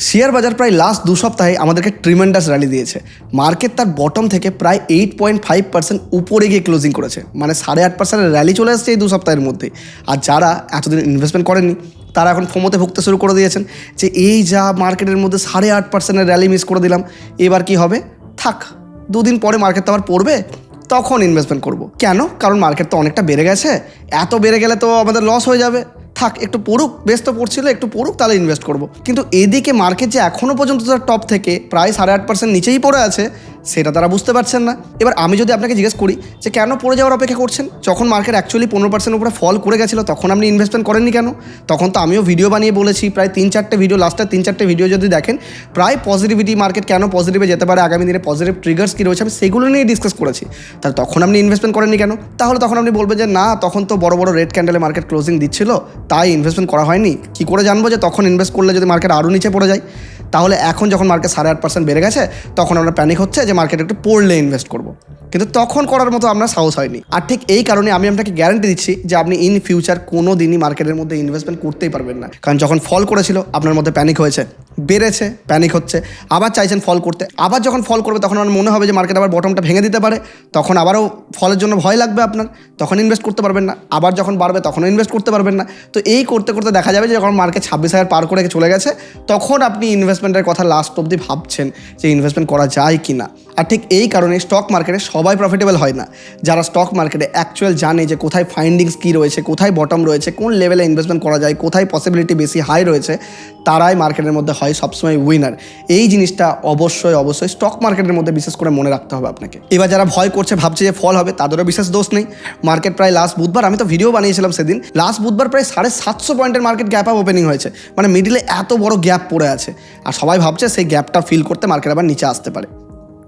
Share বাজার প্রায় last 2 সপ্তাহে আমাদেরকে ট্রিমেন্ডাস র্যালি দিয়েছে। মার্কেট তার বটম থেকে প্রায় 8.5% উপরে গিয়ে ক্লোজিং করেছে, মানে 8.5% র্যালি চলে আসছে এই 2 সপ্তাহের মধ্যে। আর যারা এতদিন ইনভেস্টমেন্ট করেননি তারা এখন ফোমোতে ভুগতে শুরু করে দিয়েছেন যে এই যা মার্কেটের মধ্যে 8.5% র্যালি মিস করে দিলাম, এবার কি হবে, থাক 2 দিন পরে মার্কেট তো আবার পড়বে, তখন ইনভেস্টমেন্ট করব। কেন? কারণ মার্কেট তো অনেকটা বেড়ে গেছে, এত বেড়ে গেলে তো আমাদের লস হয়ে যাবে, থাক একটু পড়ুক, বেশ তো পড়ছিল, একটু পড়ুক তাহলে ইনভেস্ট করব। কিন্তু এদিকে মার্কেট যে এখনও পর্যন্ত তার টপ থেকে প্রায় 8.5% নিচেই পড়ে আছে, সেটা তারা বুঝতে পারছেন না। এবার আমি যদি আপনাকে জিজ্ঞেস করি যে কেন পড়ে যাওয়ার অপেক্ষা করছেন, যখন মার্কেট অ্যাকচুয়ালি 15% উপরে ফল করে গেছিলো তখন আপনি ইনভেস্টমেন্ট করেননি কেন? তখন তো আমিও ভিডিও বানিয়ে বলেছি, প্রায় 3-4টে ভিডিও, লাস্টের 3-4টে ভিডিও যদি দেখেন, প্রায় পজিটিভিটি, মার্কেট কেন পজিটিভে যেতে পারে, আগামী দিনে পজিটিভ ট্রিগার্স কী রয়েছে, আমি সেগুলো নিয়ে ডিসকাস করেছি। তাহলে তখন আপনি ইনভেস্টমেন্ট করেননি কেন? তাহলে তখন আপনি বলবেন যে না, তখন তো বড় বড় রেড ক্যান্ডেলে মার্কেট ক্লোজিং দিচ্ছিল, তাই ইনভেস্টমেন্ট করা হয়নি। কী করে জানবো যে তখন ইনভেস্ট করলে যদি মার্কেট আরও নিচে পড়ে যায়? তাহলে এখন যখন মার্কেট 8.5% বেড়ে গেছে তখন আমরা প্যানিক হচ্ছে যে মার্কেট একটু পড়লে ইনভেস্ট করব, কিন্তু তখন করার মতো আপনার সাহস হয়নি। আর ঠিক এই কারণে আমি আপনাকে গ্যারান্টি দিচ্ছি যে আপনি ইন ফিউচার কোনো দিনই মার্কেটের মধ্যে ইনভেস্টমেন্ট করতেই পারবেন না। কারণ যখন ফল করেছিল আপনার মধ্যে প্যানিক হয়েছে, বেড়েছে, প্যানিক হচ্ছে, আবার চাইছেন ফল করতে, আবার যখন ফল করবে তখন আমার মনে হবে যে মার্কেট আবার বটমটা ভেঙে দিতে পারে, তখন আবারও ফলের জন্য ভয় লাগবে আপনার, তখন ইনভেস্ট করতে পারবেন না। আবার যখন বাড়বে তখনও ইনভেস্ট করতে পারবেন না। তো এই করতে করতে দেখা যাবে যে যখন মার্কেট 26,000 পার করে চলে গেছে তখন আপনি ইনভেস্টমেন্টের কথা লাস্ট অবধি ভাবছেন যে ইনভেস্টমেন্ট করা যায় কি না। আর ঠিক এই কারণে স্টক মার্কেটে সবাই প্রফিটেবল হয় না। যারা স্টক মার্কেটে অ্যাকচুয়াল জানে যে কোথায় ফাইন্ডিংস কী রয়েছে, কোথায় বটম রয়েছে, কোন লেভেলে ইনভেস্টমেন্ট করা যায়, কোথায় পসিবিলিটি বেশি হাই রয়েছে, তারাই মার্কেটের মধ্যে হয় সবসময় উইনার। এই জিনিসটা অবশ্যই অবশ্যই স্টক মার্কেটের মধ্যে বিশেষ করে মনে রাখতে হবে আপনাকে। এবার যারা ভয় করছে, ভাবছে যে ফল হবে, তাদেরও বিশেষ দোষ নেই। মার্কেট প্রায় লাস্ট বুধবার, আমি তো ভিডিও বানিয়েছিলাম সেদিন, লাস্ট বুধবার প্রায় 750 পয়েন্টের মার্কেট গ্যাপ আপ ওপেনিং হয়েছে, মানে মিডিলে এত বড় গ্যাপ পড়ে আছে। আর সবাই ভাবছে সেই গ্যাপটা ফিল করতে মার্কেট আবার নিচে আসতে পারে,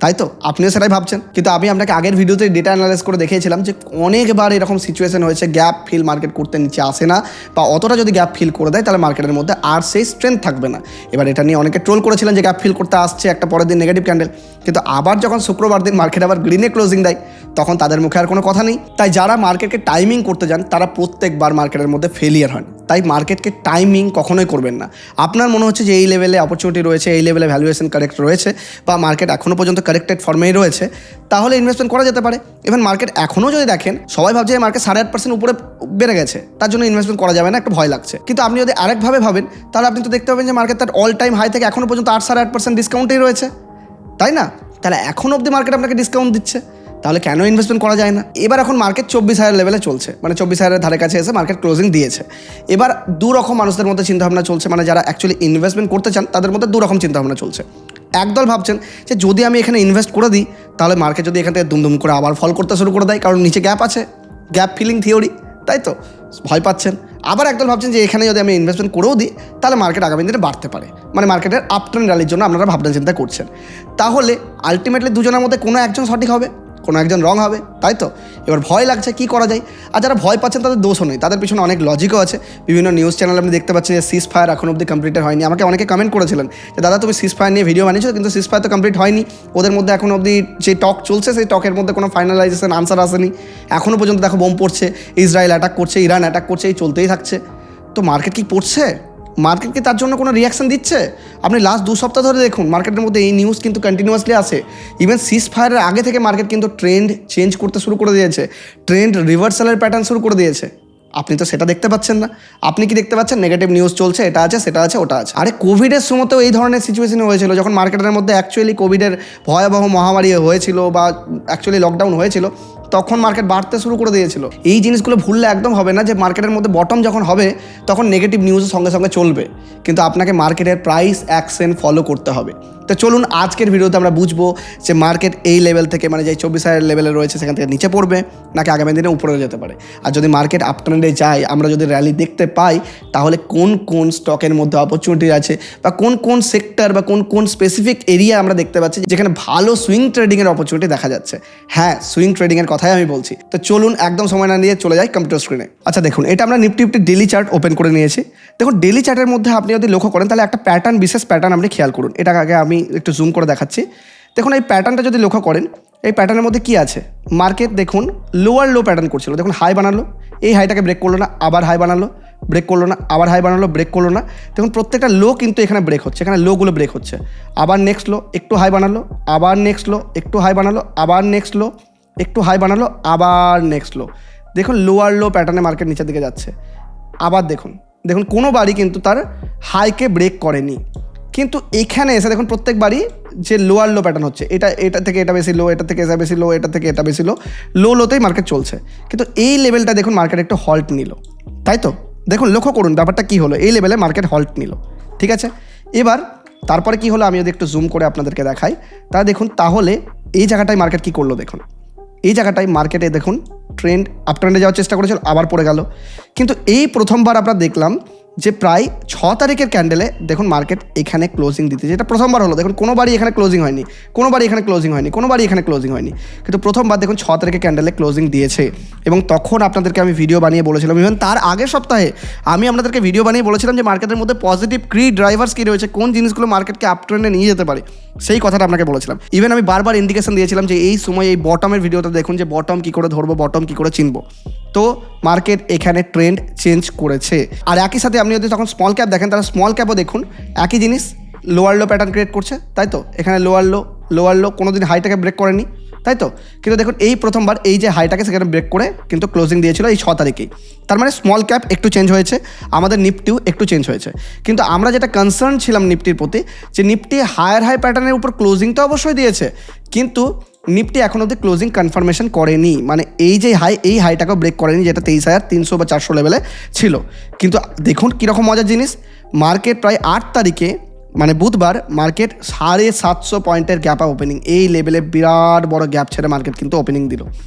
তাই তো আপনিও সেটাই ভাবছেন। কিন্তু আমি আপনাকে আগের ভিডিওতে ডেটা অ্যানালাইজ করে দেখিয়েছিলাম যে অনেকবার এরকম সিচুয়েশন হয়েছে, গ্যাপ ফিল মার্কেট করতে নিচে আসে না, বা অতটা যদি গ্যাপ ফিল করে দেয় তাহলে মার্কেটের মধ্যে আর সেই স্ট্রেংথ থাকবে না। এবার এটা নিয়ে অনেকে ট্রোল করেছিলেন যে গ্যাপ ফিল করতে আসছে, একটা পরের দিন নেগেটিভ ক্যান্ডেল, কিন্তু আবার যখন শুক্রবার দিন মার্কেট আবার গ্রিনে ক্লোজিং দেয় তখন তাদের মুখে আর কোনো কথা নেই। তাই যারা মার্কেটকে টাইমিং করতে যান তারা প্রত্যেকবার মার্কেটের মধ্যে ফেলিয়ার হন। তাই মার্কেটকে টাইমিং কখনোই করবেন না। আপনার মনে হচ্ছে যে এই লেভেলে অপরচুনিটি রয়েছে, এই লেভেলে ভ্যালুয়েশন কারেক্ট রয়েছে, বা মার্কেট এখনও পর্যন্ত কারেক্টেড ফর্মেই রয়েছে, তাহলে ইনভেস্টমেন্ট করা যেতে পারে। ইভেন মার্কেট এখনও যদি দেখেন সবাই ভাবছে যে মার্কেট 8.5% উপরে বেড়ে গেছে, তার জন্য ইনভেস্টমেন্ট করা যাবে না, একটা ভয় লাগছে। কিন্তু আপনি যদি আরেকভাবে ভাবেন তাহলে আপনি তো দেখতে পাবেন যে মার্কেট তার অল টাইম হাই থেকে এখনও পর্যন্ত 8.5% ডিসকাউন্টেই রয়েছে, তাই না? তাহলে এখন অবধি মার্কেট আপনাকে ডিসকাউন্ট দিচ্ছে, তাহলে কেন ইনভেস্টমেন্ট করা যায় না? এবার এখন মার্কেট 24,000 লেভেলে চলছে, মানে 24,000-এর ধারে কাছে এসে মার্কেট ক্লোজিং দিয়েছে। এবার দু রকম মানুষদের মধ্যে চিন্তাভাবনা চলছে, মানে যারা অ্যাকচুয়ালি ইনভেস্টমেন্ট করতে চান তাদের মধ্যে 2 রকম চিন্তাভাবনা চলছে। একদল ভাবছেন যে যদি আমি এখানে ইনভেস্ট করে দিই তাহলে মার্কেট যদি এখান থেকে দুমদুম করে আবার ফল করতে শুরু করে দেয়, কারণ নিচে গ্যাপ আছে, গ্যাপ ফিলিং থিওরি, তাই তো ভয় পাচ্ছেন। আবার একদল ভাবছেন যে এখানে যদি আমি ইনভেস্টমেন্ট করেও দিই তাহলে মার্কেট আগামী দিনে বাড়তে পারে, মানে মার্কেটের আপ ট্রেন্ড র্যালির জন্য আপনারা ভাবনা চিন্তা করছেন। তাহলে আলটিমেটলি দুজনের মধ্যে কোনো একজন সঠিক হবে, কোনো একজন রং হবে, তাই তো? এবার ভয় লাগছে, কি করা যায়? আর যারা ভয় পাচ্ছেন তাদের দোষও নেই, তাদের পিছনে অনেক লজিকও আছে। বিভিন্ন নিউজ চ্যানেলে আপনি দেখতে পাচ্ছেন যে সিজ ফায়ার এখন অবধি কমপ্লিটেড হয়নি। আমাকে অনেকে কমেন্ট করেছিলেন যে দাদা তুমি সিজ ফায়ার নিয়ে ভিডিও বানিয়েছো, কিন্তু সিজ ফায়ার তো কমপ্লিট হয়নি, ওদের মধ্যে এখন অবধি যে টক চলছে সেই টকের মধ্যে কোনো ফাইনালাইজেশন আনসার আসেনি, এখনও পর্যন্ত দেখো বোম পড়ছে, ইসরায়েল অ্যাটাক করছে, ইরান অ্যাটাক করছে, এই চলতেই থাকছে। তো মার্কেট কি পড়ছে? মার্কেট কি তার জন্য কোনো রিয়াকশন দিচ্ছে? আপনি লাস্ট 2 সপ্তাহ ধরে দেখুন মার্কেটের মধ্যে এই নিউজ কিন্তু কন্টিনিউয়াসলি আসে। ইভেন সিজ ফায়ারের আগে থেকে মার্কেট কিন্তু ট্রেন্ড চেঞ্জ করতে শুরু করে দিয়েছে, ট্রেন্ড রিভার্সালের প্যাটার্ন শুরু করে দিয়েছে। আপনি তো সেটা দেখতে পাচ্ছেন না। আপনি কি দেখতে পাচ্ছেন? নেগেটিভ নিউজ চলছে, এটা আছে, সেটা আছে, ওটা আছে। আরে কোভিডের সময়তেও এই ধরনের সিচুয়েশন হয়েছিল, যখন মার্কেটের মধ্যে অ্যাকচুয়ালি কোভিডের ভয়াবহ মহামারী হয়েছিল বা অ্যাকচুয়ালি লকডাউন হয়েছিল, তখন মার্কেট বাড়তে শুরু করে দিয়েছিল। এই জিনিসগুলো ভুললে একদম হবে না যে মার্কেটের মধ্যে বটম যখন হবে তখন নেগেটিভ নিউজের সঙ্গে সঙ্গে চলবে, কিন্তু আপনাকে মার্কেটের প্রাইস অ্যাকশন ফলো করতে হবে। তো চলুন আজকের ভিডিওতে আমরা বুঝবো যে মার্কেট এই লেভেল থেকে, মানে যে 24,000 লেভেলে রয়েছে সেখান থেকে নিচে পড়বে নাকি আগামী দিনে উপরে যেতে পারে। আর যদি মার্কেট আপট্রেন্ডে যায়, আমরা যদি র্যালি দেখতে পাই, তাহলে কোন কোন স্টকের মধ্যে অপরচুনিটি আছে, বা কোন কোন সেক্টর বা কোন কোন স্পেসিফিক এরিয়া আমরা দেখতে পাচ্ছি যেখানে ভালো সুইং ট্রেডিংয়ের অপরচুনিটি দেখা যাচ্ছে। হ্যাঁ, সুইং ট্রেডিংয়ের কথাই আমি বলছি। তো চলুন একদম সময় না নিয়ে চলে যাই কম্পিউটার স্ক্রিনে। আচ্ছা দেখুন, এটা আমরা নিফটি ডেলি চার্ট ওপেন করে নিয়েছি। দেখুন ডেলি চার্টের মধ্যে আপনি যদি লক্ষ্য করেন তাহলে একটা প্যাটার্ন, বিশেষ প্যাটার্ন আপনি খেয়াল করুন। এটা আগে আমি একটু জুম করে দেখাচ্ছি। দেখুন এই প্যাটার্নটা যদি লক্ষ্য করেন, এই প্যাটার্নের মধ্যে কি আছে, মার্কেট দেখুন লোয়ার লো প্যাটার্ন করছিল, দেখুন হাই বানালো, এই হাইটাকে ব্রেক করলো না, আবার হাই বানালো, ব্রেক করলো না, আবার হাই বানালো, ব্রেক করলো না। দেখুন প্রত্যেকটা লো কিন্তু এখানে ব্রেক হচ্ছে, এখানে লোগুলো ব্রেক হচ্ছে, আবার নেক্সট লো একটু হাই বানালো, আবার নেক্সট লো একটু হাই বানালো, আবার নেক্সট লো একটু হাই বানালো, আবার নেক্সট লো। দেখুন লোয়ার লো প্যাটার্নে মার্কেট নিচের দিকে যাচ্ছে। আবার দেখুন দেখুন কোনোবারই কিন্তু তার হাইকে ব্রেক করেনি, কিন্তু এখানে এসে দেখুন প্রত্যেকবারই যে লোয়ার লো প্যাটার্ন হচ্ছে, এটা থেকে এটা বেশি লো, এটা থেকে এটা বেশি লো, এটা থেকে এটা বেশি লো লোতেই মার্কেট চলছে। কিন্তু এই লেভেলটা দেখুন মার্কেট একটু হল্ট নিল, তাই তো দেখুন লক্ষ্য করুন ব্যাপারটা কী হলো, এই লেভেলে মার্কেট হল্ট নিল, ঠিক আছে। এবার তারপরে কি হলো আমি যদি একটু জুম করে আপনাদেরকে দেখাই, তা দেখুন তাহলে এই জায়গাটায় মার্কেট কী করলো দেখুন, এই জায়গাটায় মার্কেটে দেখুন ট্রেন্ড আপ ট্রেন্ডে যাওয়ার চেষ্টা করেছিল, আবার পড়ে গেল। কিন্তু এই প্রথমবার আমরা দেখলাম যে প্রায় 6 তারিখের ক্যান্ডেলে দেখুন মার্কেট এখানে ক্লোজিং দিতেছে, এটা প্রথমবার হলো। দেখুন কোনোবারই এখানে ক্লোজিং হয়নি, কোনোবারই এখানে ক্লোজিং হয়নি, কোনোবারই এখানে ক্লোজিং হয়নি, কিন্তু প্রথমবার দেখুন 6 তারিখের ক্যান্ডেলে ক্লোজিং দিয়েছে। এবং তখন আপনাদেরকে আমি ভিডিও বানিয়ে বলেছিলাম, ইভেন তার আগের সপ্তাহে আমি আপনাদেরকে ভিডিও বানিয়ে বলেছিলাম যে মার্কেটের মধ্যে পজিটিভ ড্রাইভার্স কী রয়েছে, কোন জিনিসগুলো মার্কেটকে আপ ট্রেন্ডে নিয়ে যেতে পারে, সেই কথাটা আপনাকে বলেছিলাম। ইভেন আমি বারবার ইন্ডিকেশন দিয়েছিলাম যে এই সময় এই বটমের ভিডিওটা দেখুন, যে বটম কী করে ধরবো, বটম কী করে চিনবো। তো মার্কেট এখানে ট্রেন্ড চেঞ্জ করেছে। আর একই সাথে আপনি যদি তখন স্মল ক্যাপ দেখেন, তাহলে স্মল ক্যাপও দেখুন একই জিনিস, লোয়ার লো প্যাটার্ন ক্রিয়েট করছে, তাই তো। এখানে লোয়ার লো কোনো দিন হাইটাকে ব্রেক করেনি, তাই তো। কিন্তু দেখুন এই প্রথমবার এই যে হাইটাকে সেখানে ব্রেক করে কিন্তু ক্লোজিং দিয়েছিল এই 6 তারিখেই। তার মানে স্মল ক্যাপ একটু চেঞ্জ হয়েছে, আমাদের নিফটিও একটু চেঞ্জ হয়েছে। কিন্তু আমরা যেটা কনসার্ন ছিলাম নিফটির প্রতি, যে নিফটি হায়ার হাই প্যাটার্নের উপর ক্লোজিং তো অবশ্যই দিয়েছে, কিন্তু নিফটি এখন অবধি ক্লোজিং কনফার্মেশন করেনি, মানে এই যে হাই, এই হাইটাকেও ব্রেক করেনি, যেটা 23,300 বা 400 লেভেলে ছিল। কিন্তু দেখুন কীরকম মজার জিনিস, মার্কেট প্রায় 8 তারিখে মানে বুধবার মার্কেট 750 পয়েন্টের গ্যাপ ওপেনিং, এই লেভেলে বিরাট বড় গ্যাপ ছেড়ে মার্কেট কিন্তু ওপেনিং দিল।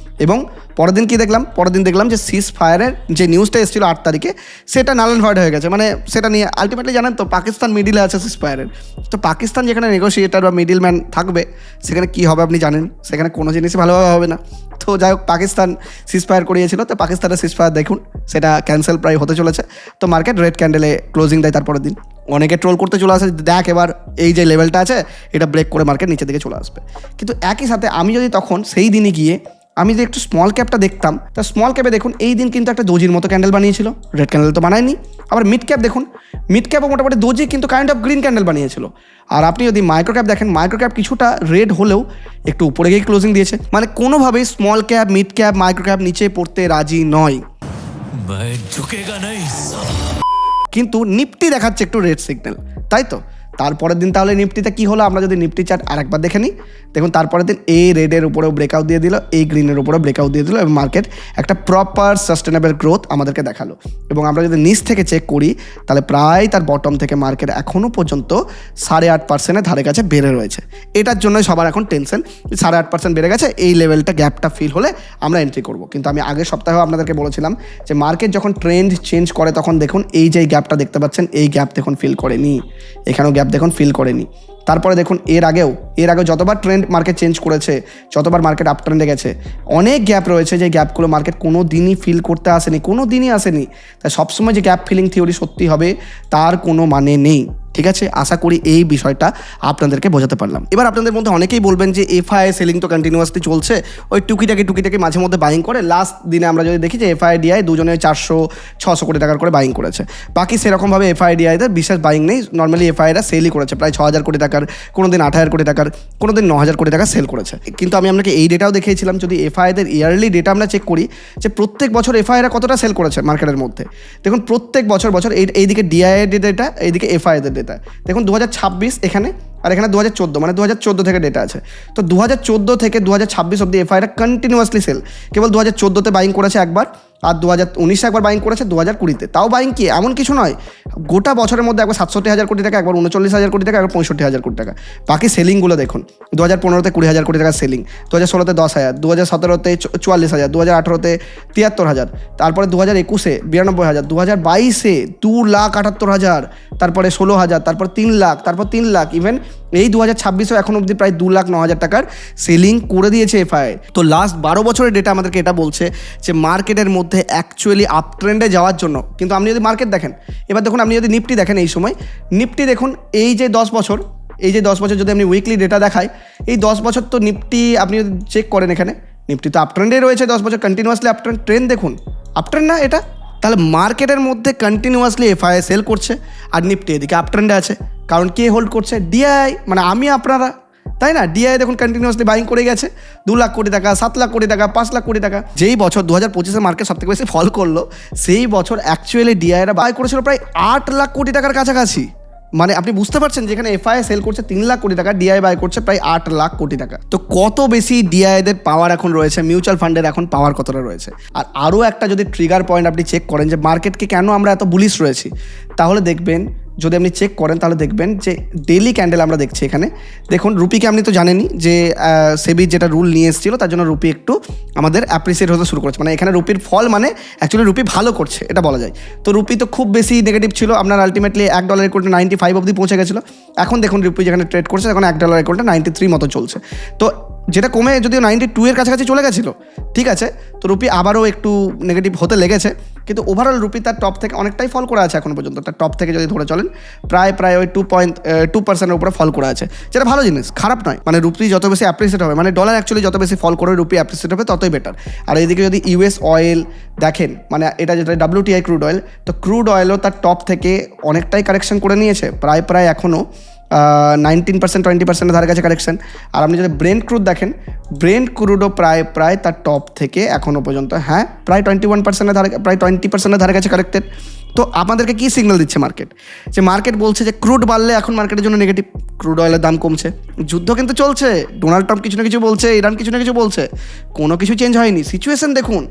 এবং পরের দিন কী দেখলাম, পরের দিন দেখলাম যে সিজ ফায়ারের যে নিউজটা এসেছিলো 8 তারিখে, সেটা নাল অ্যান্ড ভয়েড হয়ে গেছে। মানে সেটা নিয়ে আলটিমেটলি জানেন তো পাকিস্তান মিডিলে আছে সিজ ফায়ারের, তো পাকিস্তান যেখানে নেগোসিয়েটার বা মিডিল ম্যান থাকবে, সেখানে কী হবে আপনি জানেন, সেখানে কোনো জিনিসই ভালোভাবে হবে না। তো যাই হোক পাকিস্তান সিজ ফায়ার করিয়েছিল, তো পাকিস্তানের সিজ ফায়ার দেখুন সেটা ক্যান্সেল প্রায় হতে চলেছে। তো মার্কেট রেড ক্যান্ডেলে ক্লোজিং দেয় তারপরের দিন। অনেকে ট্রোল করতে চলে আসে, দেখ এবার এই যে লেভেলটা আছে এটা ব্রেক করে মার্কেট নিচের দিকে চলে আসবে। কিন্তু একই সাথে আমি যদি তখন সেই দিনে গিয়ে আমি যদি একটু স্মল ক্যাপটা দেখতাম, তা স্মল ক্যাপে দেখুন এই দিন কিন্তু একটা দোজির মতো ক্যান্ডেল বানিয়েছিল, রেড ক্যান্ডেল তো বানায়নি। আবার মিড ক্যাপ দেখুন, মিড ক্যাপও মোটামুটি দোজি কিন্তু কাইন্ড অফ গ্রিন ক্যান্ডেল বানিয়েছিল। আর আপনি যদি মাইক্রো ক্যাপ দেখেন, মাইক্রো ক্যাপ কিছুটা রেড হলেও একটু উপরে গিয়ে ক্লোজিং দিয়েছে। মানে কোনোভাবেই small cap, mid cap, micro cap নিচে পড়তে রাজি নয়। কিন্তু নিফটি দেখাচ্ছে একটু রেড সিগন্যাল, তাই তো। তারপরের দিন তাহলে নিফটিতে কী হলো, আমরা যদি নিফটি চার্ট আরেকবার দেখে নিই, দেখুন তারপরের দিন এই রেডের উপরেও ব্রেকআউট দিয়ে দিল, এই গ্রিনের উপরেও ব্রেকআউট দিয়ে দিল, এবং মার্কেট একটা প্রপার সাস্টেনেবল গ্রোথ আমাদেরকে দেখালো। এবং আমরা যদি নিচ থেকে চেক করি, তাহলে প্রায় তার বটম থেকে মার্কেট এখনও পর্যন্ত 8.5%-এর ধারে কাছে বেড়ে রয়েছে। এটার জন্যই সবার এখন টেনশন, 8.5% বেড়ে গেছে, এই লেভেলটা গ্যাপটা ফিল হলে আমরা এন্ট্রি করব। কিন্তু আমি আগের সপ্তাহেও আপনাদেরকে বলেছিলাম যে মার্কেট যখন ট্রেন্ড চেঞ্জ করে, তখন দেখুন এই যে গ্যাপটা দেখতে পাচ্ছেন, এই গ্যাপ দেখুন ফিল করেনি, এখানেও গ্যাপ দেখুন ফিল করেনি। তারপরে দেখুন এর আগেও যতবার ট্রেন্ড মার্কেট চেঞ্জ করেছে, যতবার মার্কেট আপ ট্রেন্ডে গেছে, অনেক গ্যাপ রয়েছে যে গ্যাপগুলো মার্কেট কোনো দিনই ফিল করতে আসেনি, কোনো দিনই আসেনি। তাই সবসময় যে গ্যাপ ফিলিং থিওরি সত্যি হবে তার কোনো মানে নেই, ঠিক আছে। আশা করি এই বিষয়টা আপনাদেরকে বোঝাতে পারলাম। এবার আপনাদের মধ্যে অনেকেই বলবেন যে এফআই সেলিং তো কন্টিনিউয়াসলি চলছে, ওই টুকিটাকি মাঝে মধ্যে বাইং করে। লাস্ট দিনে আমরা যদি দেখি যে এফআইডিআই দুজনে 400-600 কোটি টাকার করে বাইং করেছে, বাকি সেরকমভাবে এফআইডিআইদের বিশেষ বাইং নেই। নর্মালি এফআইরা সেলই করেছে প্রায় 6,000 কোটি টাকার, কোনো দিন 8,000 কোটি টাকার, কোনো দিন 9,000 কোটি টাকা সেল করেছে। কিন্তু আমি আপনাকে এই ডেটাও দেখিয়েছিলাম, যদি এফআইদের ইয়ারলি ডেটা আমরা চেক করি যে প্রত্যেক বছর এফআইরা কতটা সেল করেছে মার্কেটের মধ্যে, দেখুন প্রত্যেক বছর এইদিকে ডিআইএর ডেটা, এইদিকে এফআইদের ডেটা। দেখুন 2026 এখানে, আর এখানে 2014, মানে 2014 থেকে ডেটা আছে। তো 2014 থেকে 2026 অব্দি এফআইরা কন্টিনিউয়াসলি সেল। কেবল 2014-তে বাইং করেছে একবার, আর 2019-এ একবার বাইং করেছে, 2020-তে। তাও বাইং কি এমন কিছু নয়, গোটা বছরের মধ্যে একবার 67,000 কোটি টাকা, একবার 39,000 কোটি টাকা, একবার 65,000 কোটি টাকা। বাকি সেলিংগুলো দেখুন, 2015-তে 20,000 কোটি টাকা সেলিং, 2016-তে 10,000, 2017-তে 44,000, 2018-তে 73,000, তারপরে 2021-এ 92,000, 2022-এ 2,78,000, তারপরে 16,000, তারপর 3 লাখ, তারপর 3 লাখ, ইভেন এই 2026-এও এখন অবধি প্রায় 2,09,000 টাকার সেলিং করে দিয়েছে এফআই। তো লাস্ট 12 বছরের ডেটা আমাদেরকে এটা বলছে যে মার্কেটের মধ্যে অ্যাকচুয়ালি আপ ট্রেন্ডে যাওয়ার জন্য। কিন্তু আপনি যদি মার্কেট দেখেন, এবার দেখুন আপনি যদি নিফটি দেখেন, এই সময় নিফটি দেখুন এই যে 10 বছর এই যে 10 বছর যদি আপনি উইকলি ডেটা দেখায়, এই 10 বছর তো নিফটি আপনি যদি চেক করেন এখানে, নিফটি তো আপট্রেন্ডে রয়েছে 10 বছর কন্টিনিউয়াসলি আপট্রেন্ড। ট্রেন্ড দেখুন, আপট্রেন্ড না এটা? তাহলে মার্কেটের মধ্যে কন্টিনিউয়াসলি এফআইআই সেল করছে আর নিফটি এদিকে আপট্রেন্ডে আছে। কারণ কে হোল্ড করছে? ডিআই, মানে আমি আপনারা, তাই না? ডিআই দেখুন কন্টিনিউয়াসলি বাইং করে গেছে 2 লাখ কোটি টাকা, 7 লাখ কোটি টাকা, 5 লাখ কোটি টাকা। যেই বছর 2025-এ মার্কেট সবথেকে বেশি ফল করলো, সেই বছর অ্যাকচুয়ালি ডিআইরা বাই করেছিল প্রায় 8 লাখ কোটি টাকার কাছাকাছি। মানে আপনি বুঝতে পারছেন যেখানে এফআইআই সেল করছে 3 লাখ কোটি টাকা, ডিআই বাই করছে প্রায় 8 লাখ কোটি টাকা। তো কত বেশি ডিআইদের পাওয়ার এখন রয়েছে, মিউচুয়াল ফান্ডের এখন পাওয়ার কতটা রয়েছে। আর আরও একটা যদি ট্রিগার পয়েন্ট আপনি চেক করেন যে মার্কেটকে কেন আমরা এত বুলিশ রয়েছি, তাহলে দেখবেন, যদি আপনি চেক করেন তাহলে দেখবেন যে ডেলি ক্যান্ডেল আমরা দেখছি এখানে। দেখুন রুপিকে আপনি তো জানেনই যে সেবি যেটা রুল নিয়ে এসেছিল, তার জন্য রুপি একটু আমাদের অ্যাপ্রিসিয়েট হতে শুরু করেছে। মানে এখানে রুপির ফল মানে অ্যাকচুয়ালি রুপি ভালো করছে এটা বলা যায়। তো রুপি তো খুব বেশি নেগেটিভ ছিল, আপনার আলটিমেটলি $1 ইকুয়াল টু 95 অবধি পৌঁছে গেছিলো। এখন দেখুন রুপি যেখানে ট্রেড করছে এখন $1 ইকুয়াল টু 93 মতো চলছে। তো যেটা কমে যদিও 92 এর কাছাকাছি চলে গেছিলো, ঠিক আছে, তো রুপি আবারও একটু নেগেটিভ হতে লেগেছে। কিন্তু ওভারঅল রুপি তার টপ থেকে অনেকটাই ফল করে আছে এখনো পর্যন্ত। তার টপ থেকে যদি ধরে চলেন প্রায় ওই 2.2%-এর উপরে ফল করে আছে, যেটা ভালো জিনিস, খারাপ নয়। মানে রুপি যত বেশি অ্যাপ্রিসিয়েট হবে, মানে ডলার অ্যাকচুয়ালি যত বেশি ফল করে রুপি অ্যাপ্রিসিয়েট হবে ততই বেটার। আর এইদিকে যদি ইউএস অয়েল দেখেন, মানে এটা যেটা WTI ক্রুড অয়েল, তো ক্রুড অয়েলও তার টপ থেকে অনেকটাই কারেকশন করে নিয়েছে, প্রায় এখনও 19% 20%-এর ধারে কাছে কারেকশন। আর আপনি যদি ব্রেন্ট ক্রুড দেখেন, ব্রেন্ট ক্রুডও প্রায় তার টপ থেকে এখনও পর্যন্ত প্রায় 21%-এর ধারে, প্রায় 20%-এর ধারে কাছে কারেক্টেড। তো আপনাদেরকে কী সিগন্যাল দিচ্ছে মার্কেট? যে মার্কেট বলছে যে ক্রুড বাড়লে এখন মার্কেটের জন্য নেগেটিভ, ক্রুড অয়েলের দাম কমছে। যুদ্ধ কিন্তু চলছে, ডোনাল্ড ট্রাম্প কিছু না কিছু বলছে, ইরান কিছু না কিছু বলছে, কোনো কিছু চেঞ্জ হয়নি। সিচুয়েশন দেখুন,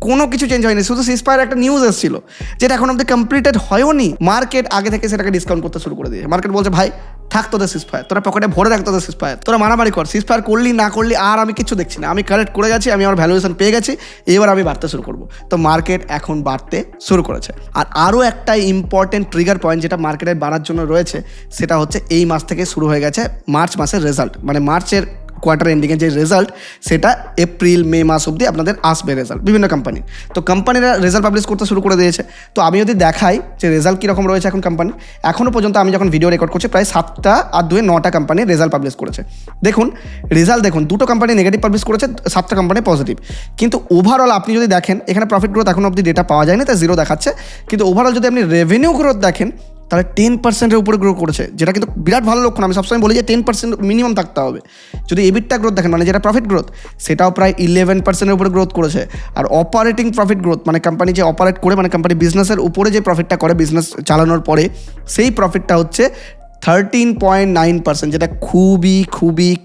কোনো কিছু চেঞ্জ হয়নি, শুধু সিজফায়ার একটা নিউজ এসেছিল যেটা এখন অব্দি কমপ্লিটেড হয়ওনি। মার্কেট আগে থেকে সেটাকে ডিসকাউন্ট করতে শুরু করে দিয়েছে। মার্কেট বলছে ভাই থাক তোদের সিজফায়ার, তোরা পকেটে ভরে রাখ তোদের সিজফায়ার, তোরা মারামারি কর, সিজফায়ার করলি না করলি আর আমি কিছু দেখছি না, আমি কারেক্ট করে গেছি, আমি আমার ভ্যালুয়েশন পেয়ে গেছি, এবার আমি বাড়তে শুরু করবো। তো মার্কেট এখন বাড়তে শুরু করেছে। আর আরও একটা ইম্পর্টেন্ট ট্রিগার পয়েন্ট যেটা মার্কেটের বাড়ার জন্য রয়েছে, সেটা হচ্ছে এই মাস থেকে শুরু হয়ে গেছে মার্চ মাসের রেজাল্ট। মানে মার্চের কোয়ার্টার এন্ডিংয়ের যে রেজাল্ট, সেটা এপ্রিল মে মাস অবধি আপনাদের আসবে রেজাল্ট বিভিন্ন কোম্পানির। তো কোম্পানিরা রেজাল্ট পাবলিশ করতে শুরু করে দিয়েছে। তো আমি যদি দেখাই যে রেজাল্ট কীরকম রয়েছে এখন কোম্পানি, এখনও পর্যন্ত আমি যখন ভিডিও রেকর্ড করছি প্রায় 7টা আর 2 9টা কোম্পানির রেজাল্ট পাবলিশ করেছে। দেখুন রেজাল্ট দেখুন, 2টো কোম্পানি নেগেটিভ পাবলিশ করেছে, 7টা কোম্পানি পজিটিভ। কিন্তু ওভারঅল আপনি যদি দেখেন, এখানে প্রফিট গ্রোথ এখন অবধি ডেটা পাওয়া যায়নি, তাই 0 দেখাচ্ছে। কিন্তু ওভারঅল যদি আপনি রেভিনিউ গ্রোথ দেখেন, তাহলে 10%-এর উপরে গ্রো করেছে, যেটা কিন্তু বিরাট ভালো লক্ষণ। আমি সবসময় বলি যে 10% মিনিমাম থাকতে হবে। যদি এবিটটা গ্রোথ দেখেন, মানে যেটা প্রফিট গ্রোথ, সেটাও প্রায় 11%-এর উপরে গ্রোথ করেছে। আর অপারেটিং প্রফিট গ্রোথ, মানে কোম্পানি যে অপারেট করে, মানে কোম্পানি বিজনেসের উপরে যে প্রফিটটা করে বিজনেস চালানোর পরে, সেই প্রফিটটা হচ্ছে 13.9%, যেটা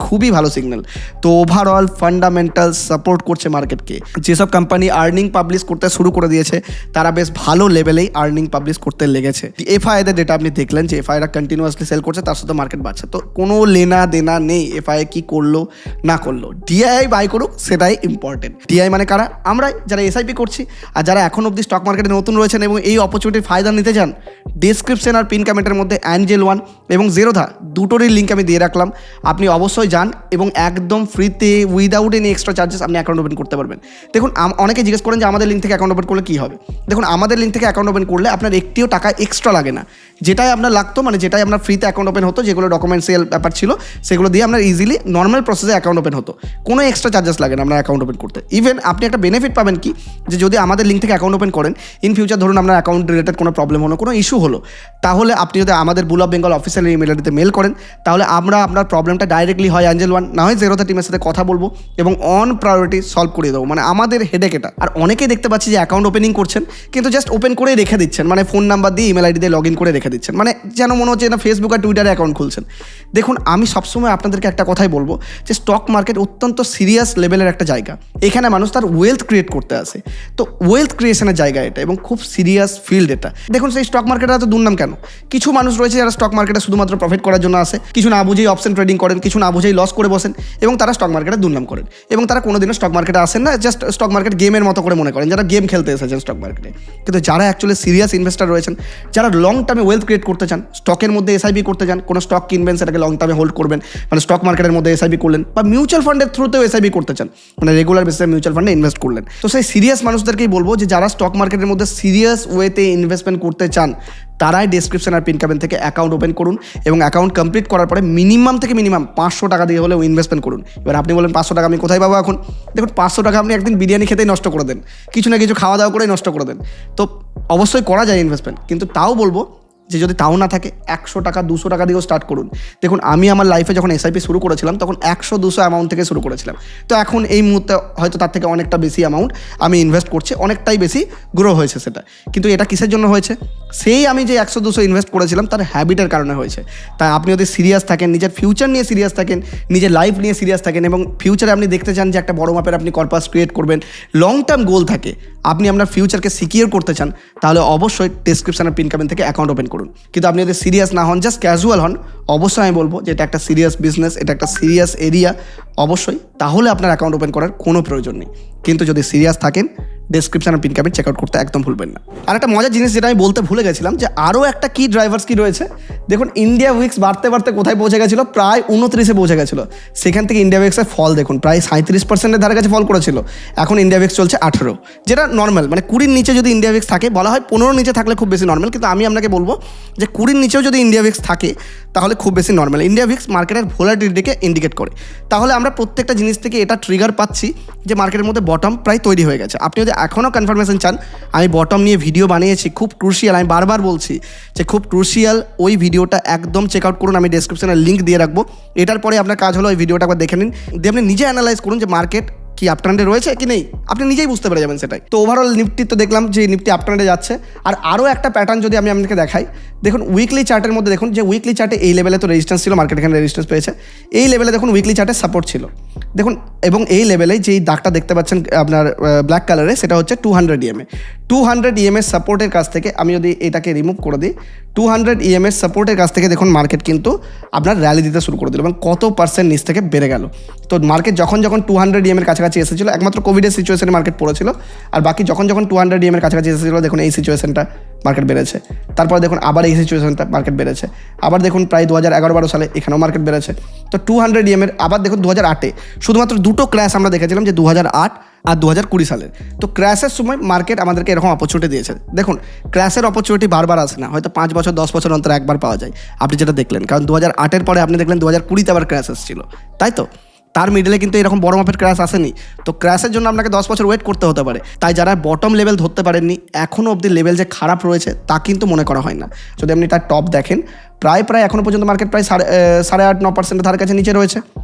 খুবই ভালো সিগন্যাল। তো ওভারঅল ফান্ডামেন্টাল সাপোর্ট করছে মার্কেটকে। যেসব কোম্পানি আর্নিং পাবলিশ করতে শুরু করে দিয়েছে, তারা বেশ ভালো লেভেলেই আর্নিং পাবলিশ করতে লেগেছে। এফআইআইদের ডেটা আপনি দেখলেন যে এফআইআইরা কন্টিনিউয়াসলি সেল করছে, তার সাথে মার্কেট বাড়ছে। তো কোনো লেনা দেনা নেই এফআইআই কি করলো না করলো, ডিআই বাই করুক সেটাই ইম্পর্টেন্ট। ডিআই মানে কারা? আমরাই, যারা এসআইপি করছি। আর যারা এখন অবধি স্টক মার্কেটে নতুন রয়েছেন এবং এই অপরচুনিটির ফায়দা নিতে চান, ডিসক্রিপশন আর পিন কমেন্টের মধ্যে অ্যাঞ্জেল ওয়ান এবং জেরোধা দুটোরই লিঙ্ক আমি দিয়ে রাখলাম। আপনি অবশ্যই যান এবং একদম ফ্রিতে উইদাউট এনি এক্সট্রা চার্জেস আপনি অ্যাকাউন্ট ওপেন করতে পারবেন। দেখুন অনেকে জিজ্ঞেস করেন যে আমাদের লিঙ্ক থেকে অ্যাকাউন্ট ওপেন করলে কী হবে। দেখুন আমাদের লিঙ্ক থেকে অ্যাকাউন্ট ওপেন করলে আপনার একটিও টাকা এক্সট্রা লাগে না। যেটাই আপনার লাগতো, মানে যেটাই আপনার ফ্রিতে অ্যাকাউন্ট ওপেন হতো, যেগুলো ডকুমেন্টসিয়াল ব্যাপার ছিল, সেগুলো দিয়ে আপনার ইজিলি নর্মাল প্রসেসে অ্যাকাউন্ট ওপেন হতো, কোনো এক্সট্রা চার্জেস লাগে না আপনার অ্যাকাউন্ট ওপেন করতে। ইভেন আপনি একটা বেনিফিট পাবেন কি, যে যদি আমাদের লিঙ্ক থেকে অ্যাকাউন্ট ওপেন করেন, ইন ফিউচার ধরুন আপনার অ্যাকাউন্ট রিলেটেড কোনো প্রবলেম হলো, কোনো ইস্যু হলো, তাহলে আপনি যদি আমাদের বুল অফ বেঙ্গল অফিসিয়াল ইমেল আইডিতে মেল করেন, তাহলে আমরা আপনার প্রবলেমটা ডাইরেক্টলি হয় অ্যাঞ্জেল ওয়ান না হয় জেরোধা টিমের সাথে কথা বলবো এবং অন প্রায়োরিটি সলভ করে দেবো। মানে আমাদের হেডেক এটা। আর অনেকেই দেখতে পাচ্ছি যে অ্যাকাউন্ট ওপেনিং করছেন, কিন্তু জাস্ট ওপেন করে রেখে দিচ্ছেন, মানে ফোন নাম্বার দিয়ে ইমেল আইডি দিয়ে লগ ইন করে রেখে দিচ্ছেন, মানে যেন মনে হচ্ছে না ফেসবুক আর টুইটারে অ্যাকাউন্ট খুলছেন। দেখুন আমি সবসময় আপনাদেরকে একটা কথাই বলবো যে স্টক মার্কেট অত্যন্ত সিরিয়াস লেভেলের একটা জায়গা। এখানে মানুষ তার ওয়েলথ ক্রিয়েট করতে আসে, তো ওয়েলথ ক্রিয়েশনের জায়গা এটা এবং খুব সিরিয়াস ফিল্ড এটা। দেখুন সেই স্টক মার্কেটে এত দুর্নাম কেন? কিছু মানুষ রয়েছে যারা স্টক মার্কেটে শুধুমাত্র প্রফিট করার জন্য আসে, কিছু না বুঝেই অপশন ট্রেডিং করেন, কিছু না বুঝেই লস করে বসেন এবং তারা স্টক মার্কেটে দুর্নাম করেন এবং তারা কোনোদিনও স্টক মার্কেটে আসেন না, জাস্ট স্টক মার্কেট গেমের মতো করে মনে করেন, যারা গেম খেলতে এসেছেন স্টক মার্কেটে। কিন্তু যারা অ্যাকচুয়ালি সিরিয়াস ইনভেস্টার রয়েছেন, যারা লং টার্মে ওয়েলথ ওয়েলথ ক্রিয়েট করতে চান, স্টকের মধ্যে এসআইপি করতে চান, কোনো স্টক কিনবেন সেটাকে লং টার্মে হোল্ড করবেন, মানে স্টক মার্কেটের মধ্যে এসআইপি করলেন, বা মিউচুয়াল ফান্ডের থ্রুতেও এসআইপি করতে চান, মানে রেগুলার বেসিসে মিউচুয়াল ফান্ডে ইনভেস্ট করলেন। তো সেই সিরিয়াস মানুষদেরকেই বলবো যে যারা স্টক মার্কেটের মধ্যে সিরিয়াস ওয়েতে ইনভেস্টমেন্ট করতে চান তারাই ডেসক্রিপশন আর পিনকামেন থেকে অ্যাকাউন্ট ওপেন করুন, এবং অ্যাকাউন্ট কমপ্লিট করার পরে মিনিমাম 500 টাকা দিয়ে হলেও ইনভেস্টমেন্ট করুন। এবার আপনি বলেন 500 টাকা আমি কোথায় পাবো এখন? দেখুন 500 টাকা আপনি একদিন বিরিয়ানি খেতেই নষ্ট করে দেন, কিছু না কিছু খাওয়া দাওয়া করেই নষ্ট করে দেন। তো অবশ্যই করা যায় ইনভেস্টমেন্ট, কিন্তু তাও বলবো যে যদি তাও না থাকে 100 টাকা 200 টাকা দিয়েও স্টার্ট করুন। দেখুন আমি আমার লাইফে যখন এসআইপি শুরু করেছিলাম তখন 100-200 অ্যামাউন্ট থেকে শুরু করেছিলাম। তো এখন এই মুহূর্তে হয়তো তার থেকে অনেকটা বেশি অ্যামাউন্ট আমি ইনভেস্ট করছি, অনেকটাই বেশি গ্রো হয়েছে সেটা। কিন্তু এটা কিসের জন্য হয়েছে? সেই আমি যে 100-200 ইনভেস্ট করেছিলাম তার হ্যাবিটের কারণে হয়েছে। তাই আপনি যদি সিরিয়াস থাকেন, নিজের ফিউচার নিয়ে সিরিয়াস থাকেন, নিজের লাইফ নিয়ে সিরিয়াস থাকেন, এবং ফিউচারে আপনি দেখতে চান যে একটা বড় মাপের আপনি কর্পাস ক্রিয়েট করবেন, লং টার্ম গোল থাকে, আপনি আপনার ফিউচারকে সিকিউর করতে চান, তাহলে অবশ্যই ডেসক্রিপশনের পিনকামেন থেকে অ্যাকাউন্ট ওপেন করুন। কিন্তু আপনি যদি সিরিয়াস না হন, জাস্ট ক্যাজুয়াল হন, অবশ্যই আমি বলবো যে এটা একটা সিরিয়াস বিজনেস, এটা একটা সিরিয়াস এরিয়া, অবশ্যই তাহলে আপনার অ্যাকাউন্ট ওপেন করার কোনো প্রয়োজন নেই। কিন্তু যদি সিরিয়াস থাকেন, ডেসক্রিপশনের পিনকামেন চেক আউট করতে একদম ভুলবেন না। আর একটা মজার জিনিস যেটা আমি বলতে ভুলে গেছিলাম, যে আরও একটা কি ড্রাইভার্স কি রয়েছে। দেখুন ইন্ডিয়া উইক্স বাড়তে বাড়তে কোথায় পৌঁছে গেছিলো? প্রায় 29-এ পৌঁছে গেছিলো। সেখান থেকে ইন্ডিয়া উইক্সের ফল দেখুন প্রায় 37%-এর ধারে কাছে ফল করেছিল। এখন ইন্ডিয়া উইক্স চলছে 18, যেটা নর্মাল, মানে 20-র নিচে যদি ইন্ডিয়া উইক্স থাকে, বলা হয় 15-র নিচে থাকলে খুব বেশি নর্মাল, কিন্তু আমি আপনাকে বলবো যে 20-র নিচেও যদি ইন্ডিয়া উইক্স থাকে তাহলে খুব বেশি নর্মাল। ইন্ডিয়া উইক্স মার্কেটের ভোলাটিলিটিকে ইন্ডিকেট করে। তাহলে আমরা প্রত্যেকটা জিনিস থেকে এটা ট্রিগার পাচ্ছি যে মার্কেটের মধ্যে বটম প্রায় তৈরি হয়ে গেছে। আপনি যদি এখনও কনফার্মেশন চান, আমি বটম নিয়ে ভিডিও বানিয়েছি, খুব ক্রুশিয়াল, আমি বারবার বলছি যে খুব ক্রুশিয়াল, ওই ভিডিওটা একদম চেক আউট করুন, আমি ডেসক্রিপশনে লিঙ্ক দিয়ে রাখবো। এটার পরে আপনার কাজ হলো ওই ভিডিওটা একবার দেখে নিন, দিয়ে আপনি নিজে অ্যানালাইজ করুন যে মার্কেট কি আপট্রেন্ডে রয়েছে কি নেই, আপনি নিজেই বুঝতে পেরে যাবেন সেটাই। তো ওভারঅল নিফটি তো দেখলাম যে নিফটি আপট্রেন্ডে যাচ্ছে। আর আরও একটা প্যাটার্ন যদি আমি আপনাকে দেখাই, দেখুন উইকলি চার্টের মধ্যে দেখুন যে উইকলি চার্টে এই লেভেলে তো রেজিস্ট্যান্স ছিল, মার্কেট এখানে রেজিস্ট্যান্স পেয়েছে, এই লেভেলে দেখুন উইকলি চার্টে সাপোর্ট ছিল দেখুন, এবং এই লেভেলে যেই দাগটা দেখতে পাচ্ছেন আপনার ব্ল্যাক কালারে, সেটা হচ্ছে 200 EMA। 200 EMA সাপোর্টের কাছ থেকে আমি যদি এটাকে রিমুভ করে দিই, 200 EMA সাপোর্টের কাছ থেকে দেখুন মার্কেট কিন্তু আপনার র্যালি দিতে শুরু করে দিল, এবং কত পার্সেন্ট নিচ থেকে বেড়ে গেল। তো মার্কেট যখন 200 EMA কাছাকাছি এসেছিল, একমাত্র কোভিডের সিচুয়েশনে মার্কেট পড়েছিল, আর বাকি যখন 200 EMA কাছাকাছি এসেছিল, দেখুন এই সিচুয়েশনটা মার্কেট বেড়েছে। তারপরে দেখুন আবার এই সিচুয়েশনটা মার্কেট বেড়েছে, আবার দেখুন প্রায় 2011-12 সালে এখানেও মার্কেট বেড়েছে। তো 200 EMA আবার দেখুন 2008-এ শুধুমাত্র দুটো ক্র্যাশ আমরা দেখেছিলাম, যে 2008 আর 2020 সালের। তো ক্র্যাশের সময় মার্কেট আমাদেরকে এরকম অপরচুনিটি দিয়েছে। দেখুন ক্র্যাশের অপরচুনিটি বারবার আসে না, হয়তো 5 বছর 10 বছর অন্তর একবার পাওয়া যায়। আপনি যেটা দেখলেন, কারণ 2008-এর পরে আপনি দেখলেন 2020-তে আবার ক্র্যাশ এসেছিল, তাই তো? তার মিডলে কিন্তু এরকম বড় মাপের ক্র্যাশ আসেনি। তো ক্র্যাশের জন্য আপনাকে 10 বছর ওয়েট করতে হতে পারে। তাই যারা বটম লেভেল ধরতে পারেননি, এখনও অবধি লেভেল যে খারাপ রয়েছে তা কিন্তু মনে করা হয় না। যদি আপনি তার টপ দেখেন, প্রায় এখনও পর্যন্ত মার্কেট প্রায় 8.5-9% ধারে কাছে নিচে রয়েছে।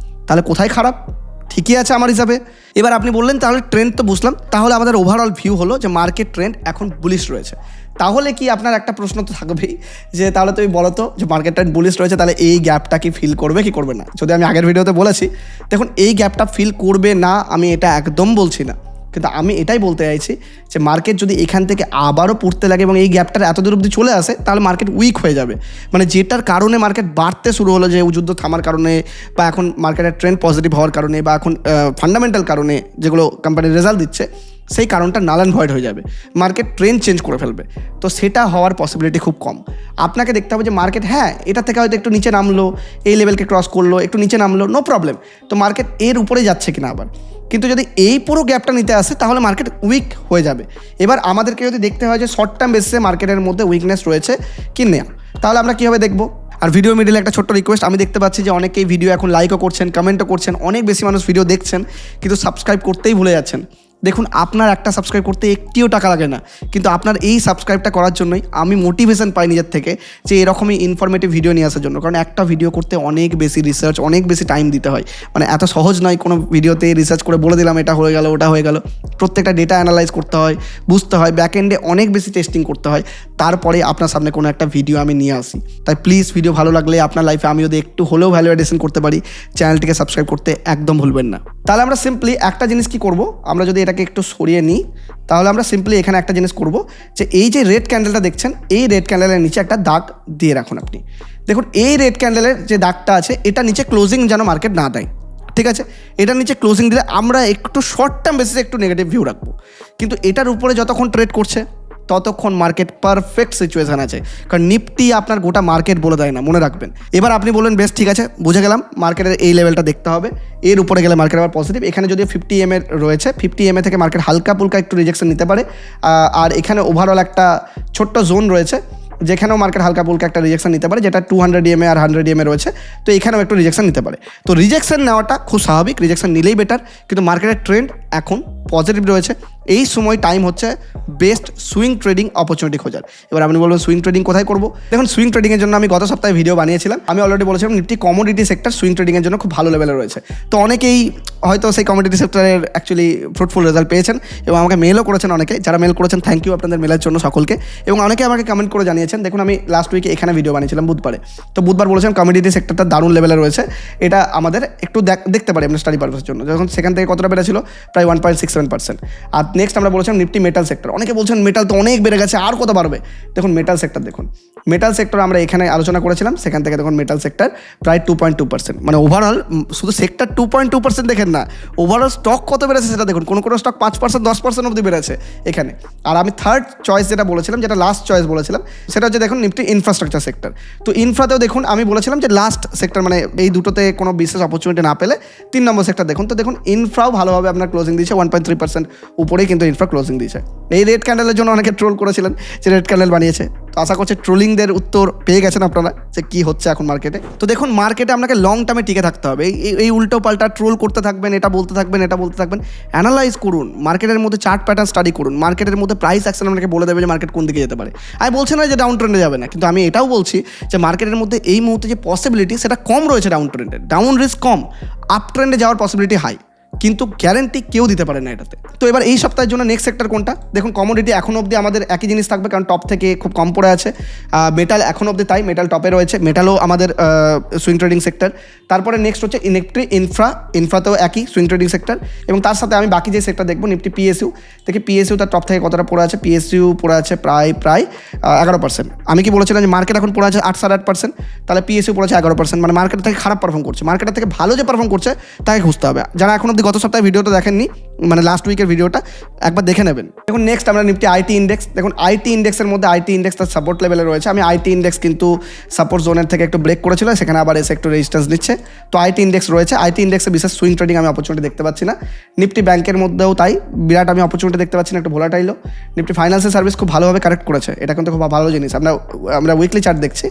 তাহলে কোথায় খারাপ? ঠিকই আছে আমার হিসাবে। এবার আপনি বললেন তাহলে ট্রেন্ড তো বুঝলাম, তাহলে আমাদের ওভারঅল ভিউ হলো যে মার্কেট ট্রেন্ড এখন বুলিশ রয়েছে। তাহলে কি আপনার একটা প্রশ্ন তো থাকবেই যে তাহলে তুমি বলো তো যে মার্কেট ট্রেন্ড বুলিশ রয়েছে, তাহলে এই গ্যাপটা কি ফিল করবে কি করবে না? যদি আমি আগের ভিডিওতে বলেছি, দেখুন এই গ্যাপটা ফিল করবে না আমি এটা একদম বলছি না, কিন্তু আমি এটাই বলতে চাইছি যে মার্কেট যদি এখান থেকে আবারও পড়তে লাগে এবং এই গ্যাপটার এত দূর অবধি চলে আসে, তাহলে মার্কেট উইক হয়ে যাবে। মানে যেটার কারণে মার্কেট বাড়তে শুরু হলো, যে যুদ্ধ থামার কারণে, বা এখন মার্কেটের ট্রেন্ড পজিটিভ হওয়ার কারণে, বা এখন ফান্ডামেন্টাল কারণে যেগুলো কোম্পানির রেজাল্ট দিচ্ছে, সেই কারণটা নাল অ্যান্ড ভয়েড হয়ে যাবে, মার্কেট ট্রেন্ড চেঞ্জ করে ফেলবে। তো সেটা হওয়ার পসিবিলিটি খুব কম। আপনাকে দেখতে হবে যে মার্কেট হ্যাঁ এটা থেকে হয়তো একটু নিচে নামলো, এই লেভেলকে ক্রস করলো, একটু নিচে নামলো, নো প্রবলেম। তো মার্কেট এর উপরে যাচ্ছে কিনা আবার, কিন্তু যদি এই পুরো গ্যাপটা নিতে আসে তাহলে মার্কেট উইক হয়ে যাবে। এবার আমাদেরকে যদি দেখতে হয় যে শর্ট টার্ম বেসিসে মার্কেটের মধ্যে উইকনেস রয়েছে কি না, তাহলে আমরা কীভাবে দেখবো? আর ভিডিও মিডিলে একটা ছোট্ট রিকোয়েস্ট, আমি দেখতে পাচ্ছি যে অনেকেই ভিডিও এখন লাইকও করছেন, কমেন্টও করছেন, অনেক বেশি মানুষ ভিডিও দেখছেন কিন্তু সাবস্ক্রাইব করতেই ভুলে যাচ্ছেন। দেখুন আপনার একটা সাবস্ক্রাইব করতে একটিও টাকা লাগে না, কিন্তু আপনার এই সাবস্ক্রাইবটা করার জন্যই আমি মোটিভেশন পাই নিজের থেকে যে এরকমই ইনফরমেটিভ ভিডিও নিয়ে আসার জন্য। কারণ একটা ভিডিও করতে অনেক বেশি রিসার্চ, অনেক বেশি টাইম দিতে হয়। মানে এত সহজ নয় কোনো ভিডিওতে রিসার্চ করে বলে দিলাম এটা হয়ে গেল ওটা হয়ে গেল। প্রত্যেকটা ডেটা অ্যানালাইজ করতে হয়, বুঝতে হয়, ব্যাক এন্ডে অনেক বেশি টেস্টিং করতে হয়, তারপরে আপনার সামনে কোনো একটা ভিডিও আমি নিয়ে আসি। তাই প্লিজ ভিডিও ভালো লাগলে আপনার লাইফে আমি যদি একটু হলেও ভ্যালু এডিশন করতে পারি, চ্যানেলটিকে সাবস্ক্রাইব করতে একদম ভুলবেন না। তাহলে আমরা সিম্পলি একটা জিনিস কি করব, আমরা যদি এটাকে একটু সরিয়ে নিই, তাহলে আমরা সিম্পলি এখানে একটা জিনিস করব যে এই যে রেড ক্যান্ডেলটা দেখছেন, এই রেড ক্যান্ডেলের নিচে একটা দাগ দিয়ে রাখুন আপনি। দেখুন এই রেড ক্যান্ডেলের যে দাগটা আছে, এটা নিচে ক্লোজিং যেন মার্কেট না দেয়, ঠিক আছে? এটার নিচে ক্লোজিং দিলে আমরা একটু শর্ট টার্ম বেসিসে একটু নেগেটিভ ভিউ রাখবো, কিন্তু এটার উপরে যতক্ষণ ট্রেড করছে ততক্ষণ মার্কেট পারফেক্ট সিচুয়েশান আছে, কারণ নিফটি আপনার গোটা মার্কেট বলে দেয় না, মনে রাখবেন। এবার আপনি বললেন বেশ ঠিক আছে, বুঝে গেলাম মার্কেটের এই লেভেলটা দেখতে হবে, এর উপরে গেলে মার্কেট আবার পজিটিভ। এখানে যদি 50 EM রয়েছে, 50 EM থেকে মার্কেট হালকা পুলকা একটু রিজেকশন নিতে পারে। আর এখানে ওভারঅল একটা ছোট্ট জোন রয়েছে যেখানেও মার্কেট হালকা পুলকা একটা রিজেকশন নিতে পারে, যেটা 200 EM আর 100 EM রয়েছে। তো এখানেও একটু রিজেকশন নিতে পারে। তো রিজেকশন নেওয়াটা খুব স্বাভাবিক, রিজেকশন নিলেই বেটার, কিন্তু মার্কেটের ট্রেন্ড এখন পজিটিভ রয়েছে। এই সময় টাইম হচ্ছে বেস্ট সুইং ট্রেডিং অপরচুনিটি খোঁজার। এবার আপনি বলবেন সুইং ট্রেডিং কোথায় করবো? দেখুন, সুইং ট্রেডিংয়ের জন্য আমি গত সপ্তাহে ভিডিও বানিয়েছিলাম। আমি অলরেডি বলেছিলাম নিফটি কমোডিটি সেক্টর সুইং ট্রেডিংয়ের জন্য খুব ভালো লেভেলে রয়েছে। তো অনেকেই হয়তো সেই কমোডিটি সেক্টরের অ্যাকচুয়ালি ফ্রুটফুল রেজাল্ট পেয়েছেন এবং আমাকে মেলও করেছেন অনেকে। যারা মেল করেছেন থ্যাংক ইউ আপনাদের মেলের জন্য সকলকে। এবং অনেকে আমাকে কমেন্ট করে জানিয়েছেন। দেখুন, আমি লাস্ট উইকে এখানে ভিডিও বানিয়েছিলাম বুধবারে। তো বুধবার বলেছিলাম কমোডিটি সেক্টরটা দারুণ লেভেলে রয়েছে, এটা আমাদের একটু দেখতে পারি আমরা স্টাডি পারপাসের জন্য। যখন সেখান থেকে কতটা বেড়েছিল, প্রায় 1.67%। আর নেক্সট আমরা বলেছিলাম নিফটি মেটাল সেক্টর। অনেকে বলছেন মেটাল তো অনেক বেড়ে গেছে, আর কত বাড়বে? দেখুন মেটাল সেক্টর, দেখুন মেটাল সেক্টর আমরা এখানে আলোচনা করেছিলাম, সেখান থেকে দেখুন মেটাল সেক্টর প্রায় 2.2%। মানে ওভারঅল শুধু সেক্টর 2.2% দেখেন না, ওভারঅল স্টক কত বেড়েছে সেটা দেখুন। কোনো স্টক 5%, 10% অবধি বেড়েছে এখানে। আর আমি থার্ড চয়েস যেটা বলেছিলাম, যেটা লাস্ট চয়েস বলেছিলাম, সেটা হচ্ছে দেখুন নিফটি ইনফ্রাস্ট্রাকচার সেক্টর। তো ইনফ্রাতেও দেখুন আমি বলেছিলাম যে লাস্ট সেক্টর, মানে এই দুটোতে কোনো বিশেষ অপরচুনিটি না পেলে 3 নম্বর সেক্টর দেখুন। তো দেখুন ইনফ্রাও ভালোভাবে আপনার ক্লোজিং দিয়েছে, 1.3% উপরেই কিন্তু ইনফ্রা ক্লোজিং দিয়েছে। এই রেড ক্যান্ডেলের জন্য অনেকে ট্রোল করেছিলেন যে রেড ক্যান্ডেল বানিয়েছে। তো আশা করছি ট্রোলিংদের উত্তর পেয়ে গেছেন আপনারা যে কী হচ্ছে এখন মার্কেটে। তো দেখুন মার্কেটে আপনাকে লং টার্মে টিকে থাকতে হবে। এই উল্টো পাল্টা ট্রোল করতে থাকবেন, এটা বলতে থাকবেন, এটা বলতে থাকবেন। অ্যানালাইজ করুন, মার্কেটের মধ্যে চার্ট প্যাটার্ন স্টাডি করুন, মার্কেটের মধ্যে প্রাইস অ্যাকশন আপনাকে বলে দেবে যে মার্কেট কোন দিকে যেতে পারে। আমি বলছি না যে ডাউন ট্রেন্ডে যাবে না, কিন্তু আমি এটাও বলছি যে মার্কেটের মধ্যে এই মুহূর্তে যে পসিবিলিটি সেটা কম রয়েছে ডাউন ট্রেন্ডে। ডাউন রিস্ক কম, আপ ট্রেন্ডে যাওয়ার পসিবিলিটি হাই, কিন্তু গ্যারেন্টি কেউ দিতে পারে না এটাতে। তো এবার এই সপ্তাহের জন্য নেক্সট সেক্টর কোনটা? দেখুন কমোডিটি এখনও অবধি আমাদের একই জিনিস থাকবে, কারণ টপ থেকে খুব কম পড়ে আছে। মেটাল এখনও অবধি তাই, মেটাল টপে রয়েছে, মেটালও আমাদের সুইং ট্রেডিং সেক্টর। তারপরে নেক্সট হচ্ছে নিফটি ইনফ্রাতেও একই সুইং ট্রেডিং সেক্টর। এবং তার সাথে আমি বাকি যে সেক্টর দেখবো নিফটি পিএসইউ। দেখি পিএসইউ তার টপ থেকে কতটা পড়ে আছে। পিএসইউ পড়ে আছে প্রায় 11%। আমি কি বলেছিলাম যে মার্কেট এখন পড়ে আছে 8-8.5%, তাহলে পিএসইউ পড়ে আছে 11%। মানে মার্কেট থেকে খারাপ পারফর্ম করছে, মার্কেটের থেকে ভালো যে পারফর্ম করছে তাকে খুঁজতে হবে। যারা এখন অবধি গত সপ্তাহে ভিডিওটা দেখেননি, মানে লাস্ট উইকের ভিডিওটা একবার দেখে নেবেন। দেখুন নেক্সট আমরা নিফটি আইটি ইন্ডেক্স। দেখুন আইটি ইন্ডেক্সের মধ্যে আইটি ইন্ডেক্স তার সাপোর্ট লেভেলে রয়েছে। আমি আইটি ইন্ডেক্স কিন্তু সাপোর্ট জোনের থেকে একটু ব্রেক করেছিল, সেখানে আবার এসে একটু রেজিস্ট্যান্স নিচ্ছে। তো আইটি ইন্ডেক্স রয়েছে, আইটি ইন্ডেক্সে বিশেষ সুইং ট্রেডিং আমি অপরচুনিটি দেখতে পাচ্ছি না। নিফটি ব্যাংকের মধ্যেও তাই বিরাট আমি অপরচুনিটি দেখতে পাচ্ছি না, একটু ভোলাটাইলও। নিফটি ফাইন্যান্সিয়াল সার্ভিস খুব ভালোভাবে কারেক্ট করেছে, এটা কিন্তু খুব ভালো জিনিস। আমরা উইকলি চার্ট দেখছি।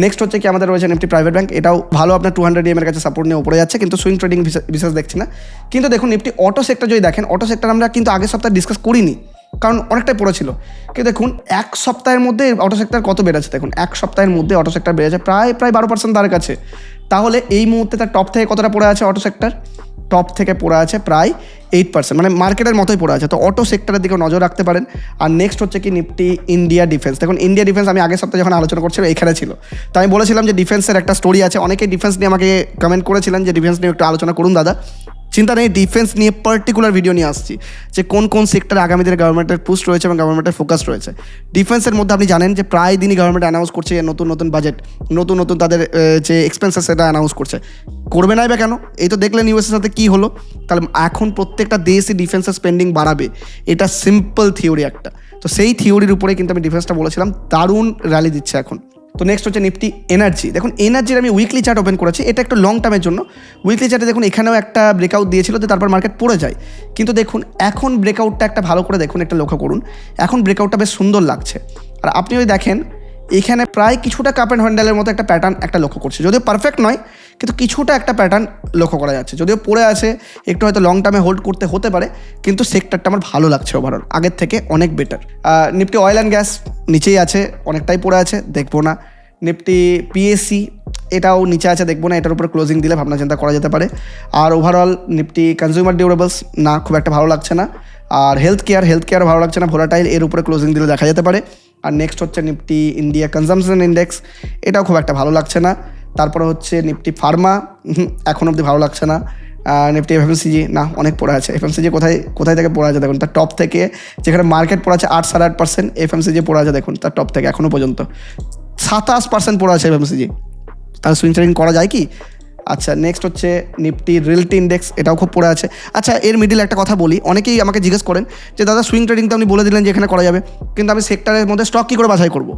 নেক্সট হচ্ছে কি আমাদের রয়েছে নিফটি প্রাইভেট ব্যাংক, এটাও ভালো আপনার 200 EM এর কাছে সাপোর্ট নিয়ে উপরে যাচ্ছে, কিন্তু সুইং ট্রেডিং বিশেষ দেখছি না। কিন্তু দেখুন নিফটি অটো সেক্টর যদি দেখেন, অটো সেক্টর আমরা কিন্তু আগের সপ্তাহে ডিসকাস করিনি, কারণ অনেকটাই পড়েছিল। কিন্তু দেখুন এক সপ্তাহের মধ্যে অটো সেক্টর কত বেড়েছে, দেখুন এক সপ্তাহের মধ্যে অটো সেক্টর বেড়েছে প্রায় 12% তার কাছে। তাহলে এই মুহূর্তে তার টপ থেকে কতটা পড়ে আছে? অটো সেক্টর টপ থেকে পড়ে আছে প্রায় 8%, মানে মার্কেটের মতোই পড়ে আছে। তো অটো সেক্টরের দিকে নজর রাখতে পারেন। আর নেক্সট হচ্ছে কি নিফটি ইন্ডিয়া ডিফেন্স। দেখুন ইন্ডিয়া ডিফেন্স আমি আগের সপ্তাহে যখন আলোচনা করছিলাম এখানে ছিল। তো আমি বলেছিলাম যে ডিফেন্সের একটা স্টোরি আছে, অনেকে ডিফেন্স নিয়ে আমাকে কমেন্ট করেছিলেন যে ডিফেন্স নিয়ে একটু আলোচনা করুন দাদা। চিন্তা নেই, ডিফেন্স নিয়ে পার্টিকুলার ভিডিও নিয়ে আসছি যে কোন কোন সেক্টরে আগামী দিনে গভর্নমেন্টের পুশ রয়েছে এবং গভর্নমেন্টের ফোকাস রয়েছে। ডিফেন্সের মধ্যে আপনি জানেন যে প্রায় দিনই গভর্নমেন্ট অ্যানাউন্স করছে নতুন নতুন বাজেট, নতুন নতুন তাদের যে এক্সপেন্সেস সেটা অ্যানাউন্স করছে। করবে নাই বা কেন? এই তো দেখলেন ইউএসের সাথে কী হলো। তাহলে এখন প্রত্যেকটা দেশই ডিফেন্সের স্পেন্ডিং বাড়াবে, এটা সিম্পল থিওরি একটা। তো সেই থিওরির উপরে কিন্তু আমি ডিফেন্সটা বলেছিলাম, দারুণ র্যালি দিচ্ছে এখন। তো নেক্সট হচ্ছে নিফটি এনার্জি। দেখুন এনার্জির আমি উইকলি চার্ট ওপেন করেছি, এটা একটু লং টার্মের জন্য। উইকলি চার্টে দেখুন এখানেও একটা ব্রেকআউট দিয়েছিল, তো তারপর মার্কেট পড়ে যায়। কিন্তু দেখুন এখন ব্রেকআউটটা একটা ভালো করে দেখুন, একটা লক্ষ্য করুন, এখন ব্রেকআউটটা বেশ সুন্দর লাগছে। আর আপনি যদি দেখেন এখানে প্রায় কিছুটা কাপ অ্যান্ড হ্যান্ডেলের মতো একটা প্যাটার্ন একটা লক্ষ্য করছে, যদিও পারফেক্ট নয়, কিন্তু কিছুটা একটা প্যাটার্ন লক্ষ্য করা যাচ্ছে। যদিও পড়ে আছে, একটু হয়তো লং টার্মে হোল্ড করতে হতে পারে, কিন্তু সেক্টরটা আমার ভালো লাগছে ওভারঅল, আগের থেকে অনেক better. Nifty oil and gas নিচেই আছে, অনেকটাই পড়ে আছে, দেখবো না। নিফটি পিএসসি এটাও নিচে আছে, দেখবো না, এটার উপরে ক্লোজিং দিলে ভাবনা চিন্তা করা যেতে পারে। আর ওভারঅল নিফটি কনজিউমার ডিউরেবলস না, খুব একটা ভালো লাগছে না। আর হেলথ কেয়ার ভালো লাগছে না, ভোলাটাইল, এর উপরে ক্লোজিং দিলে দেখা যেতে পারে। আর নেক্সট হচ্ছে নিফটি ইন্ডিয়া কনজামশন ইন্ডেক্স, এটাও খুব একটা ভালো লাগছে না। তারপরে হচ্ছে নিফটি ফার্মা, এখন অবধি ভালো লাগছে না। নিফটি এফএমসিজি না, অনেক পড়ে আছে। এফএমসিজি কোথায় থেকে পড়ে আছে দেখুন, তার টপ থেকে যেখানে মার্কেট পড়ে আছে 8-8.5%, এফএমসিজি পড়ে আছে দেখুন তার টপ থেকে এখনও পর্যন্ত 27% পড়ে আছে এফএমসিজি। তাহলে সুইং ট্রেডিং করা যায় কি? আচ্ছা নেক্সট হচ্ছে নিফটি রিয়েলটি ইন্ডেক্স, এটাও খুব পড়ে আছে। আচ্ছা এর মিডিল একটা কথা বলি, অনেকেই আমাকে জিজ্ঞেস করেন যে দাদা সুইং ট্রেডিং তো আপনি বলে দিলেন যে এখানে করা যাবে, কিন্তু আমি সেক্টরের মধ্যে স্টক কী করে বাছাই করব?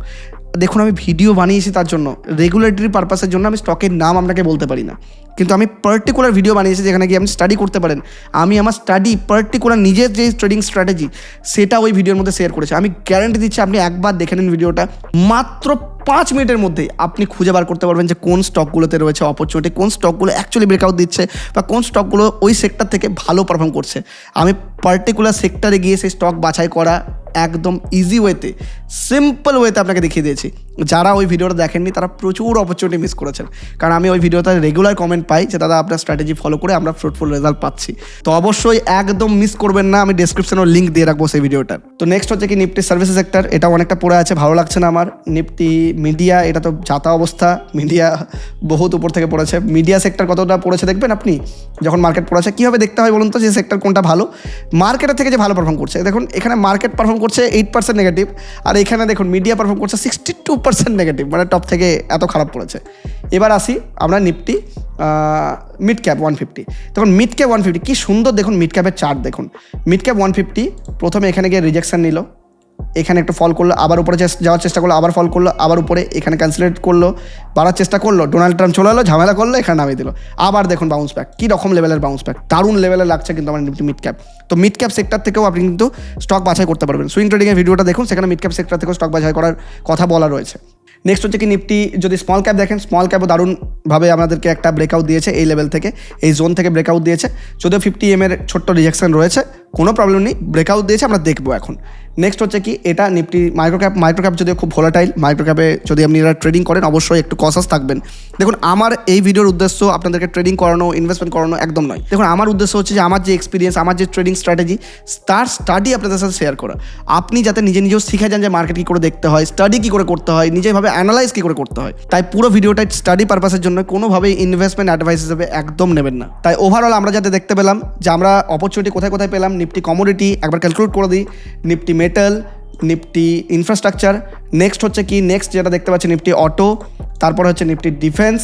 দেখুন আমি ভিডিও বানিয়েছি তার জন্য, রেগুলেটরি পারপাসের জন্য আমি স্টকের নাম আপনাকে বলতে পারি না, কিন্তু আমি পার্টিকুলার ভিডিও বানিয়েছি যেখানে গিয়ে আপনি স্টাডি করতে পারেন। আমি আমার স্টাডি পার্টিকুলার নিজের যে ট্রেডিং স্ট্র্যাটেজি সেটা ওই ভিডিওর মধ্যে শেয়ার করেছি। আমি গ্যারান্টি দিচ্ছি আপনি একবার দেখে নিন ভিডিওটা, মাত্র 5 মিনিটের মধ্যেই আপনি খুঁজে বার করতে পারবেন যে কোন স্টকগুলোতে রয়েছে অপরচুনিটি, কোন স্টকগুলো অ্যাকচুয়ালি ব্রেকআউট দিচ্ছে বা কোন স্টকগুলো ওই সেক্টর থেকে ভালো পারফর্ম করছে। আমি পার্টিকুলার সেক্টরে গিয়ে সেই স্টক বাছাই করা একদম ইজি ওয়েতে, সিম্পল ওয়েতে আপনাকে দেখিয়ে দিয়েছি। যারা ওই ভিডিওটা দেখেননি তারা প্রচুর অপরচুনিটি মিস করেছেন, কারণ আমি ওই ভিডিওতে রেগুলার কমেন্ট পাই যে দাদা আপনার স্ট্র্যাটেজি ফলো করে আমরা ফ্রুটফুল রেজাল্ট পাচ্ছি। তো অবশ্যই একদম মিস করবেন না, আমি ডেসক্রিপশনেও লিঙ্ক দিয়ে রাখবো সেই ভিডিওটার। তো নেক্সট হচ্ছে কি নিফটি সার্ভিসেস সেক্টর, এটা অনেকটা পড়ে আছে, ভালো লাগছে না আমার। নিফটি মিডিয়া, এটা তো যাতা অবস্থা, মিডিয়া বহুত উপর থেকে পড়েছে। মিডিয়া সেক্টর কতটা পড়েছে দেখবেন আপনি যখন মার্কেট পড়েছে। কীভাবে দেখতে হয় বলুন তো যে সেক্টর কোনটা ভালো, মার্কেটের থেকে যে ভালো পারফর্ম করছে। দেখুন এখানে মার্কেট পারফর্ম করছে 8% নেগেটিভ, আর এখানে দেখুন মিডিয়া পারফর্ম করছে 62% নেগেটিভ, মানে টপ থেকে এত খারাপ পড়েছে। এবার আসি আমরা নিফটি মিড ক্যাপ 150। দেখুন মিড ক্যাপ 150 কী সুন্দর, দেখুন মিড ক্যাপের চার্ট দেখুন। মিড ক্যাপ 150 প্রথমে এখানে গিয়ে রিজেকশন নিল, এখানে একটু ফল করলো, আবার উপরে যাওয়ার চেষ্টা করলো, আবার ফল করলো, আবার উপরে এখানে ক্যান্সেলেট করলো, বাড়ার চেষ্টা করলো, ডোনাল্ড ট্রাম্প চলে এলো, ঝামেলা করলো, এখানে নামিয়ে দিল, আবার দেখুন বাউন্স ব্যাক। কী রকম লেভেলের বাউন্স ব্যাক, দারুণ লেভেলের লাগছে কিন্তু আমার নিফটি মিড ক্যাপ। তো মিড ক্যাপ সেক্টর থেকেও আপনি কিন্তু স্টক বাছাই করতে পারবেন। সুইং ট্রেডিংয়ের ভিডিওটা দেখুন, সেখানে মিড ক্যাপ সেক্টর থেকেও স্টক বাছাই করার কথা বলা রয়েছে। নেক্সট হচ্ছে কি নিফটি যদি স্মল ক্যাপ দেখেন, স্মল ক্যাপও দারুণভাবে আমাদেরকে একটা ব্রেকআউট দিয়েছে, এই লেভেল থেকে, এই জোন থেকে ব্রেকআউট দিয়েছে। যদিও 50 EM এর ছোট্ট রিজেকশন রয়েছে, কোনো প্রবলেম নেই, ব্রেকআউট দিয়েছে, আমরা দেখবো এখন। নেক্সট হচ্ছে কি এটা নিফটি মাইক্রো ক্যাপ যদিও খুব ভোলাটাইল, মাইক্রো ক্যাপে যদি আপনি এরা ট্রেডিং করেন অবশ্যই একটু কসাস থাকবেন। দেখুন আমার এই ভিডিওর উদ্দেশ্য আপনাদেরকে ট্রেডিং করানো, ইনভেস্টমেন্ট করানো একদম নয়। দেখুন আমার উদ্দেশ্য হচ্ছে যে আমার যে এক্সপিরিয়েন্স, আমার যে ট্রেডিং স্ট্র্যাটেজি, তার স্টাডি আপনাদের সাথে শেয়ার করা। আপনি যাতে নিজেও শিখে যান যে মার্কেট কী করে দেখতে হয়, স্টাডি কী করে করতে হয়, নিজেভাবে অ্যানালাইজ কী করে করতে হয়। তাই পুরো ভিডিওটা স্টাডি পারপাসের জন্য, কোনোভাবেই ইনভেস্টমেন্ট অ্যাডভাইস হিসেবে একদম নেবেন না। তাই ওভারঅল আমরা যাতে দেখতে পেলাম যে আমরা অপরচুনিটি কোথায় কোথায় পেলাম, নিফটি কমোডিটি একবার ক্যালকুলেট করে দিই, Nifty metal, Nifty infrastructure, next হচ্ছে কি নেক্সট যেটা দেখতে পাচ্ছি নিফটি অটো, তারপর হচ্ছে নিফটি ডিফেন্স,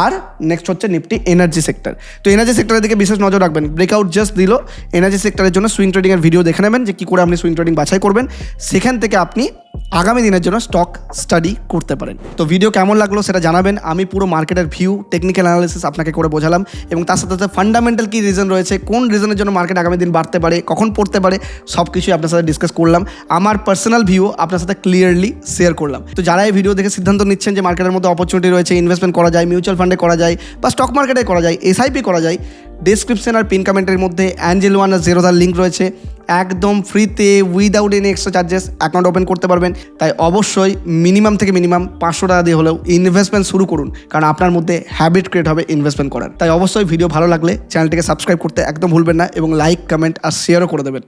আর নেক্সট হচ্ছে নিফটি এনার্জি সেক্টর। তো এনার্জি সেক্টরের দিকে বিশেষ নজর রাখবেন, ব্রেকআউট জাস্ট দিল, এনার্জি সেক্টরের জন্য সুইং ট্রেডিংয়ের ভিডিও দেখে নেবেন যে কী করে আপনি সুইং ট্রেডিং বাছাই করবেন, সেখান থেকে আপনি আগামী দিনের জন্য স্টক স্টাডি করতে পারেন। তো ভিডিও কেমন লাগলো সেটা জানাবেন। আমি পুরো মার্কেটের ভিউ, টেকনিক্যাল অ্যানালিসিস আপনাকে করে বোঝালাম, এবং তার সাথে সাথে ফান্ডামেন্টাল কী রিজন রয়েছে, কোন রিজনের জন্য মার্কেট আগামী দিন বাড়তে পারে, কখন পড়তে পারে, সব কিছুই আপনার সাথে ডিসকাস করলাম। আমার পার্সোনাল ভিউ আপনার সাথে ক্লিয়ারলি শেয়ার করলাম। তো যারা এই ভিডিও দেখে সিদ্ধান্ত নিচ্ছেন যে মার্কেটের মধ্যে অপরচুনিটি রয়েছে, ইনভেস্টমেন্ট করা যায়, মিউচুয়াল ফান্ডে করা যায় বা স্টক মার্কেটে করা যায়, SIP করা যায়, ডেসক্রিপশন আর পিন কমেন্টের মধ্যে অ্যাঞ্জেল ওয়ান আর জেরোদার লিঙ্ক রয়েছে, একদম ফ্রিতে without any extra charges account open করতে পারবেন। তাই অবশ্যই মিনিমাম থেকে মিনিমাম 500 টাকা দিয়ে হলেও ইনভেস্টমেন্ট শুরু করুন, কারণ আপনার মধ্যে হ্যাবিট ক্রিয়েট হবে ইনভেস্টমেন্ট করার। তাই অবশ্যই ভিডিও ভালো লাগলে চ্যানেলটিকে সাবস্ক্রাইব করতে একদম ভুলবেন না, এবং লাইক, কমেন্ট আর শেয়ারও করে দেবেন।